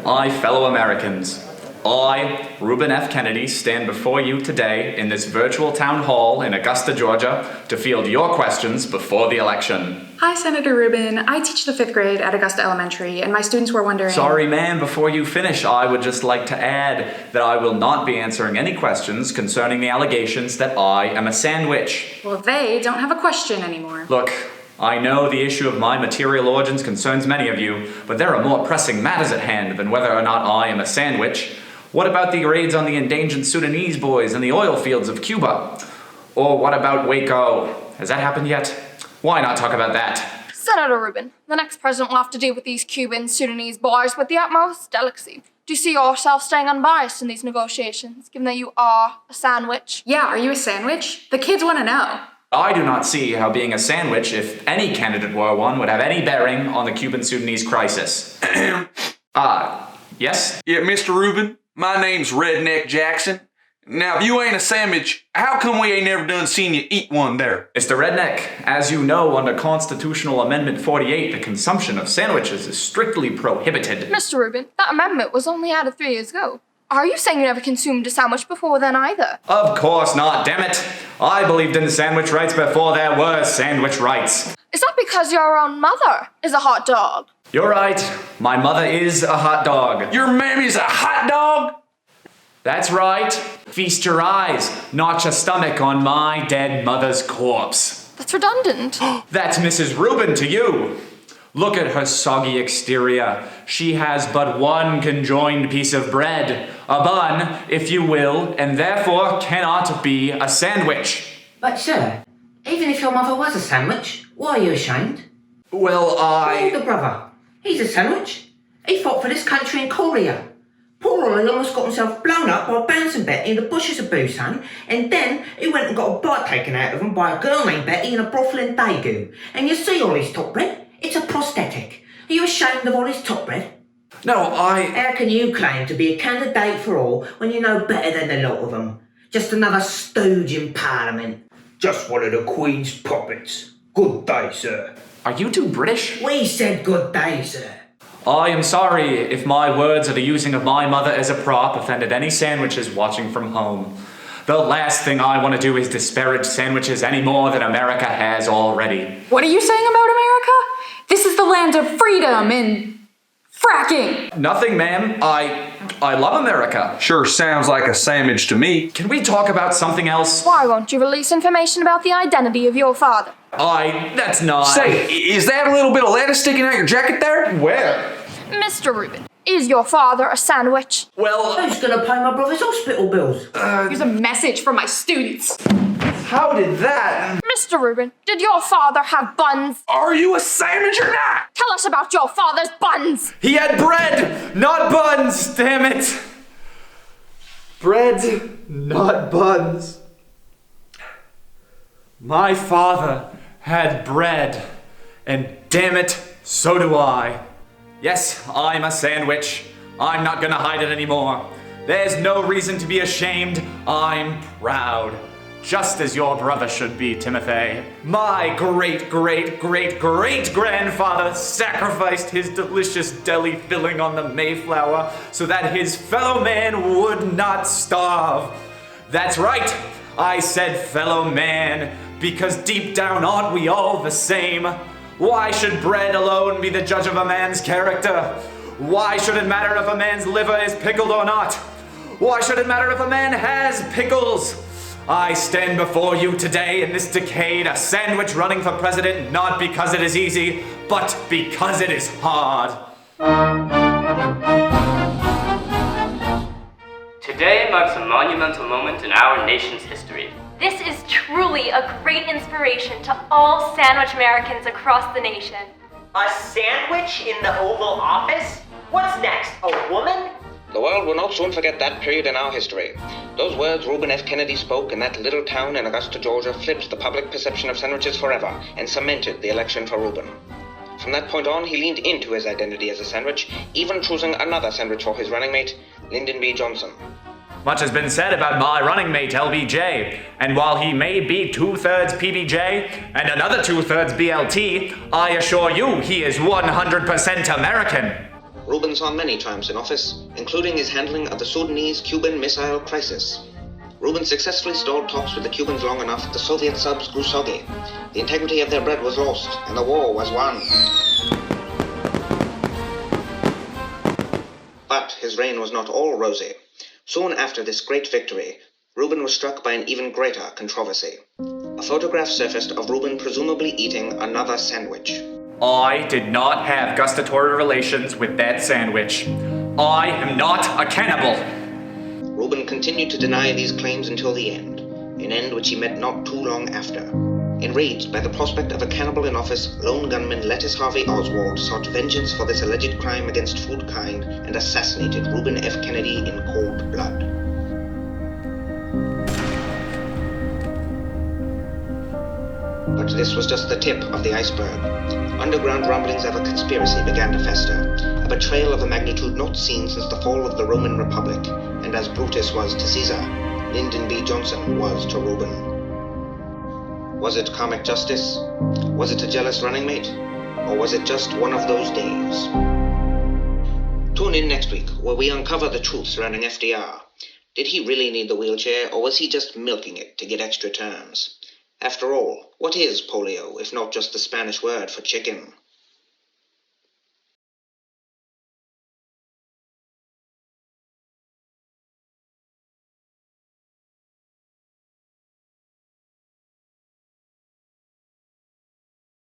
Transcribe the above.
My fellow Americans, I, Reuben F. Kennedy, stand before you today in this virtual town hall in Augusta, Georgia, to field your questions before the election. Hi, Senator Reuben. I teach the 5th grade at Augusta Elementary, and my students were wondering... Sorry, ma'am, before you finish, I would just like to add that I will not be answering any questions concerning the allegations that I am a sandwich. Well, they don't have a question anymore. Look, I know the issue of my material origins concerns many of you, but there are more pressing matters at hand than whether or not I am a sandwich. What about the raids on the endangered Sudanese boys in the oil fields of Cuba? Or what about Waco? Has that happened yet? Why not talk about that? Senator Reuben, the next president will have to deal with these Cuban, Sudanese boys with the utmost delicacy. Do you see yourself staying unbiased in these negotiations, given that you are a sandwich? Yeah, are you a sandwich? The kids want to know. I do not see how being a sandwich, if any candidate were one, would have any bearing on the Cuban-Sudanese crisis. Yes? Yeah, Mr. Reuben, my name's Redneck Jackson. Now, if you ain't a sandwich, how come we ain't never done seen you eat one there? Mr. Redneck, as you know, under Constitutional Amendment 48, the consumption of sandwiches is strictly prohibited. Mr. Reuben, that amendment was only added 3 years ago. Are you saying you never consumed a sandwich before then either? Of course not, damn it. I believed in sandwich rights before there were sandwich rights. Is that because your own mother is a hot dog? You're right. My mother is a hot dog. Your mammy's a hot dog? That's right. Feast your eyes, not your stomach on my dead mother's corpse. That's redundant. That's Mrs. Reuben to you. Look at her soggy exterior. She has but one conjoined piece of bread, a bun, if you will, and therefore cannot be a sandwich. But sir, even if your mother was a sandwich, why are you ashamed? Well, Older brother, he's a sandwich. He fought for this country in Korea. Poor Ollie almost got himself blown up by a bouncing Betty in the bushes of Busan, and then he went and got a bite taken out of him by a girl named Betty in a brothel in Daegu. And you see Ollie's top bread? It's a prosthetic. Are you ashamed of Ollie's top bread? No, How can you claim to be a candidate for all when you know better than the lot of them? Just another stooge in Parliament. Just one of the Queen's puppets. Good day, sir. Are you two British? We said good day, sir. I am sorry if my words or the using of my mother as a prop offended any sandwiches watching from home. The last thing I want to do is disparage sandwiches any more than America has already. What are you saying about America? This is the land of freedom and fracking. Nothing, ma'am. I love America. Sure sounds like a sandwich to me. Can we talk about something else? Why won't you release information about the identity of your father? That's not... Say, is that a little bit of lettuce sticking out your jacket there? Where? Mr. Reuben, is your father a sandwich? Well, Who's gonna pay my brother's hospital bills? Here's a message from my students. how did that... Mr. Reuben, did your father have buns? Are you a sandwich or not? Tell us about your father's buns! He had bread, not buns, damn it. Bread, not buns. My father had bread, and damn it, so do I. Yes, I'm a sandwich. I'm not gonna hide it anymore. There's no reason to be ashamed. I'm proud. Just as your brother should be, Timothy. My great-great-great-great-grandfather sacrificed his delicious deli filling on the Mayflower so that his fellow man would not starve. That's right, I said fellow man, because deep down aren't we all the same? Why should bread alone be the judge of a man's character? Why should it matter if a man's liver is pickled or not? Why should it matter if a man has pickles? I stand before you today in this decade, a sandwich running for president, not because it is easy, but because it is hard. Today marks a monumental moment in our nation's history. This is truly a great inspiration to all sandwich Americans across the nation. A sandwich in the Oval Office? What's next, a woman? The world will not soon forget that period in our history. Those words Reuben F. Kennedy spoke in that little town in Augusta, Georgia, flipped the public perception of sandwiches forever and cemented the election for Reuben. From that point on, he leaned into his identity as a sandwich, even choosing another sandwich for his running mate, Lyndon B. Johnson. Much has been said about my running mate, LBJ, and while he may be 2/3 PBJ and another 2/3 BLT, I assure you he is 100% American. Reuben saw many triumphs in office, including his handling of the Sudanese-Cuban missile crisis. Reuben successfully stalled talks with the Cubans long enough, the Soviet subs grew soggy. The integrity of their bread was lost, and the war was won. But his reign was not all rosy. Soon after this great victory, Reuben was struck by an even greater controversy. A photograph surfaced of Reuben presumably eating another sandwich. I did not have gustatory relations with that sandwich. I am not a cannibal. Reuben continued to deny these claims until the end, an end which he met not too long after. Enraged by the prospect of a cannibal in office, lone gunman Lettuce Harvey Oswald sought vengeance for this alleged crime against food kind and assassinated Reuben F. Kennedy in cold blood. But this was just the tip of the iceberg. Underground rumblings of a conspiracy began to fester, a betrayal of a magnitude not seen since the fall of the Roman Republic, and as Brutus was to Caesar, Lyndon B. Johnson was to Reuben. Was it karmic justice? Was it a jealous running mate? Or was it just one of those days? Tune in next week, where we uncover the truth surrounding FDR. Did he really need the wheelchair, or was he just milking it to get extra terms? After all, what is polio, if not just the Spanish word for chicken?